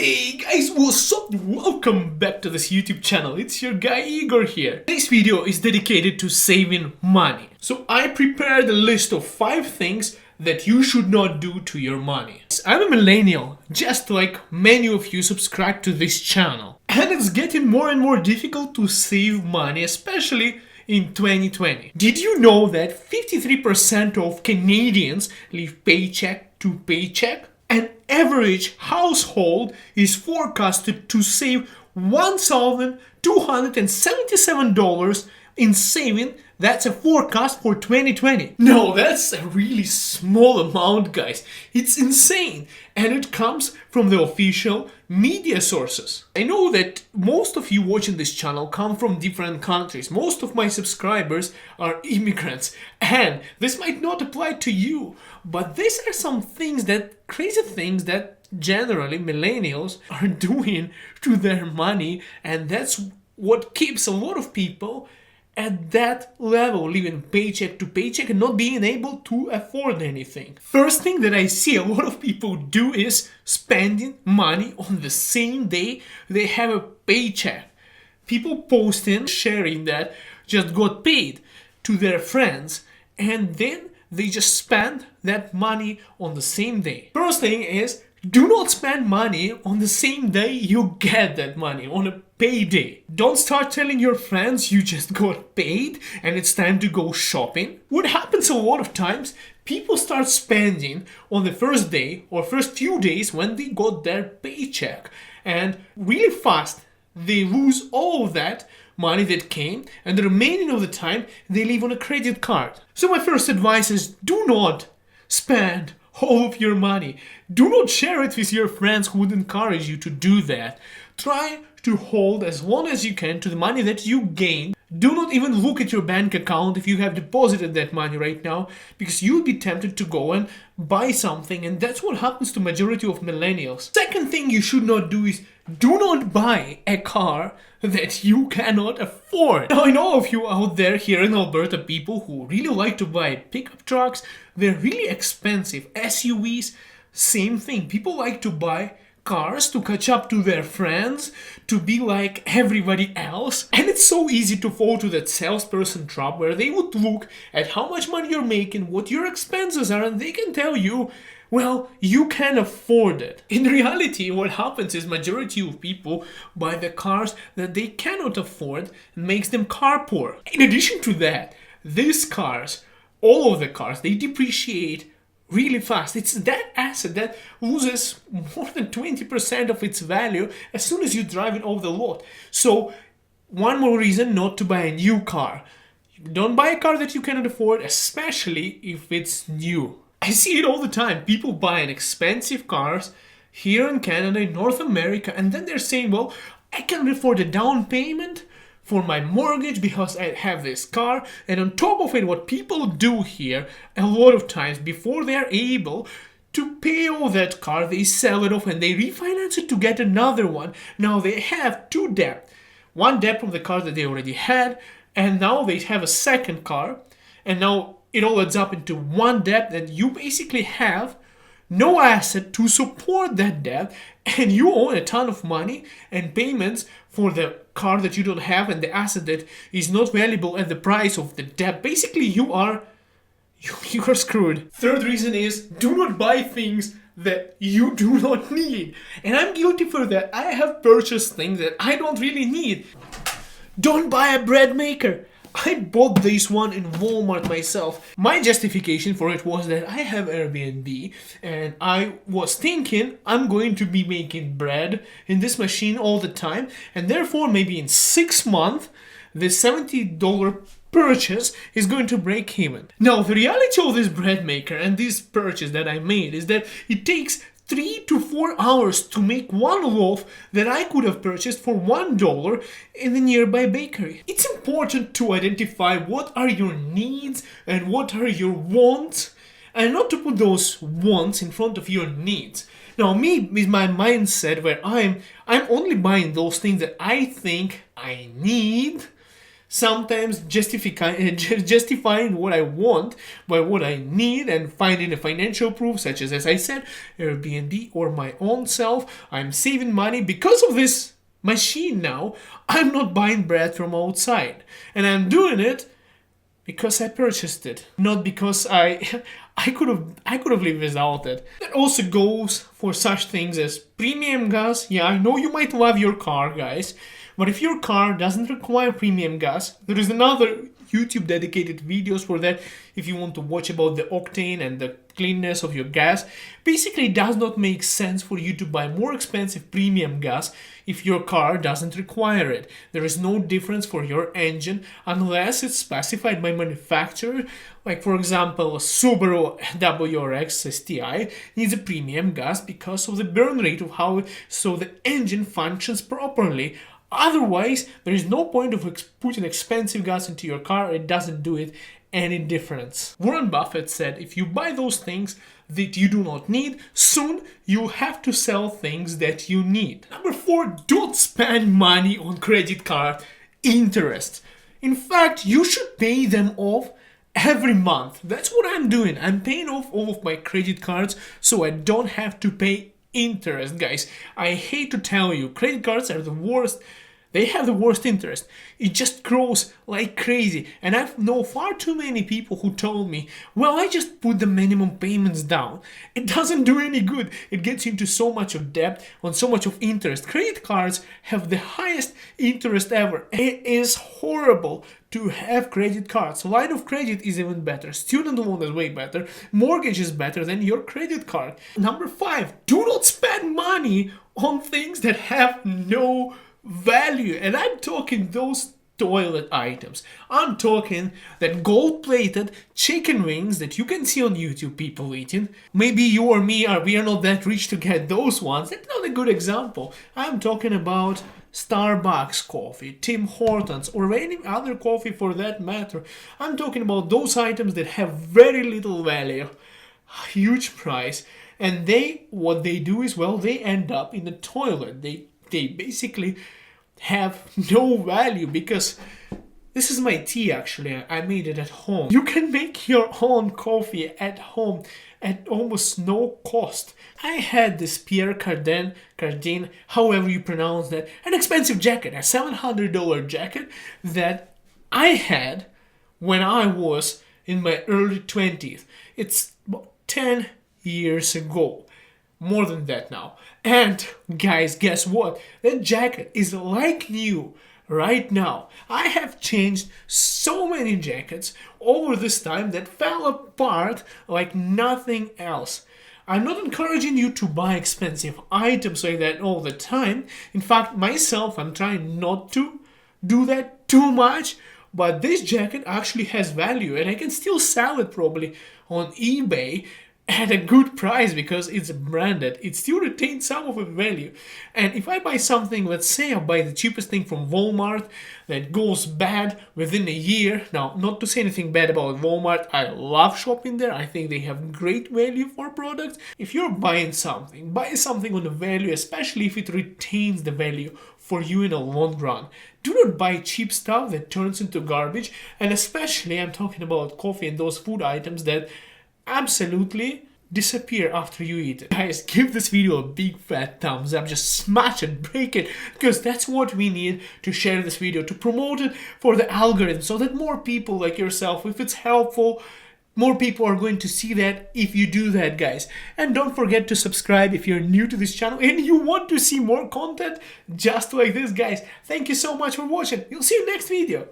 Hey guys, what's up? Welcome back to this YouTube channel. It's your guy Igor here. This video is dedicated to saving money. So I prepared a list of 5 things that you should not do to your money. I'm a millennial, just like many of you subscribe to this channel. And it's getting more and more difficult to save money, especially in 2020. Did you know that 53% of Canadians live paycheck to paycheck? An average household is forecasted to save $1,277 in saving. That's a forecast for 2020. No, that's a really small amount, guys. It's insane. And it comes from the official media sources. I know that most of you watching this channel come from different countries. Most of my subscribers are immigrants. And this might not apply to you. But these are some things crazy things that generally millennials are doing to their money. And that's what keeps a lot of people at that level, living paycheck to paycheck and not being able to afford anything. First thing that I see a lot of people do is spending money on the same day they have a paycheck. People posting, sharing that just got paid to their friends, and then they just spend that money on the same day. First thing is, do not spend money on the same day you get that money, on a payday. Don't start telling your friends you just got paid and it's time to go shopping. What happens a lot of times, people start spending on the first day or first few days when they got their paycheck. And really fast, they lose all of that money that came, and the remaining of the time, they live on a credit card. So my first advice is, do not spend all of your money. Do not share it with your friends who would encourage you to do that. Try to hold as long as you can to the money that you gain. Do not even look at your bank account if you have deposited that money right now, because you'll be tempted to go and buy something, and that's what happens to majority of millennials. Second thing you should not do is do not buy a car that you cannot afford. Now, I know of you out there here in Alberta, people who really like to buy pickup trucks. They're really expensive. SUVs, same thing. People like to buy cars to catch up to their friends, to be like everybody else. And it's so easy to fall to that salesperson trap where they would look at how much money you're making, what your expenses are, and they can tell you, well, you can afford it. In reality, what happens is majority of people buy the cars that they cannot afford and makes them car poor. In addition to that, these cars, all of the cars, they depreciate really fast. It's that asset that loses more than 20% of its value as soon as you drive it off the lot. So, one more reason not to buy a new car. Don't buy a car that you cannot afford, especially if it's new. I see it all the time. People buying expensive cars here in Canada, in North America, and then they're saying, well, I can afford a down payment for my mortgage because I have this car. And on top of it, what people do here a lot of times, before they're able to pay all that car, they sell it off and they refinance it to get another one. Now they have 2 debts. One debt from the car that they already had, and now they have a second car, and now it all adds up into one debt, and you basically have no asset to support that debt, and you own a ton of money and payments for the car that you don't have and the asset that is not valuable at the price of the debt. Basically, you are screwed. Third reason is, do not buy things that you do not need. And I'm guilty for that. I have purchased things that I don't really need. Don't buy a bread maker. I bought this one in Walmart myself. My justification for it was that I have Airbnb and I was thinking I'm going to be making bread in this machine all the time, and therefore maybe in 6 months the $70 purchase is going to break even. Now, the reality of this bread maker and this purchase that I made is that it takes 3 to 4 hours to make one loaf that I could have purchased for $1 in the nearby bakery. It's important to identify what are your needs and what are your wants, and not to put those wants in front of your needs. Now, me, with my mindset where I'm only buying those things that I think I need, sometimes justifying what I want by what I need and finding a financial proof, such as I said, Airbnb or my own self. I'm saving money because of this machine now. I'm not buying bread from outside, and I'm doing it because I purchased it, not because I could have lived without it. That also goes for such things as premium gas. Yeah, I know you might love your car, guys, but if your car doesn't require premium gas, there is another YouTube dedicated videos for that if you want to watch about the octane and the cleanness of your gas. Basically, it does not make sense for you to buy more expensive premium gas if your car doesn't require it. There is no difference for your engine unless it's specified by manufacturer. Like for example, a Subaru WRX STI needs a premium gas because of the burn rate of how so the engine functions properly. Otherwise, there is no point of putting expensive gas into your car. It doesn't do it any difference. Warren Buffett said, if you buy those things that you do not need, soon you have to sell things that you need. Number 4, don't spend money on credit card interest. In fact, you should pay them off every month. That's what I'm doing. I'm paying off all of my credit cards so I don't have to pay interest, guys. I hate to tell you, credit cards are the worst. They have the worst interest. It just grows like crazy. And I know far too many people who told me, well, I just put the minimum payments down. It doesn't do any good. It gets into so much of debt on so much of interest. Credit cards have the highest interest ever. It is horrible to have credit cards. Line of credit is even better. Student loan is way better. Mortgage is better than your credit card. Number 5, do not spend money on things that have no value. And I'm talking those toilet items. I'm talking that gold-plated chicken wings that you can see on YouTube people eating. Maybe you or me we are not that rich to get those ones. That's not a good example. I'm talking about Starbucks coffee, Tim Hortons, or any other coffee for that matter. I'm talking about those items that have very little value, huge price, and what they do is, well, they end up in the toilet. They basically have no value because this is my tea actually. I made it at home. You can make your own coffee at home at almost no cost. I had this Pierre Cardin, however you pronounce that, an expensive jacket, a $700 jacket that I had when I was in my early 20s. It's about 10 years ago. More than that now. And guys, guess what? That jacket is like new right now. I have changed so many jackets over this time that fell apart like nothing else. I'm not encouraging you to buy expensive items like that all the time. In fact, myself, I'm trying not to do that too much. But this jacket actually has value and I can still sell it probably on eBay at a good price because it's branded. It still retains some of its value. And if I buy something, let's say I buy the cheapest thing from Walmart that goes bad within a year. Now, not to say anything bad about Walmart. I love shopping there. I think they have great value for products. If you're buying something, buy something on the value, especially if it retains the value for you in a long run. Do not buy cheap stuff that turns into garbage. And especially, I'm talking about coffee and those food items that absolutely disappear after you eat it. Guys, give this video a big fat thumbs up. Just smash it, break it, because that's what we need to share this video, to promote it for the algorithm so that more people like yourself, if it's helpful, more people are going to see that if you do that, guys. And don't forget to subscribe if you're new to this channel and you want to see more content just like this, guys. Thank you so much for watching. We'll see you next video.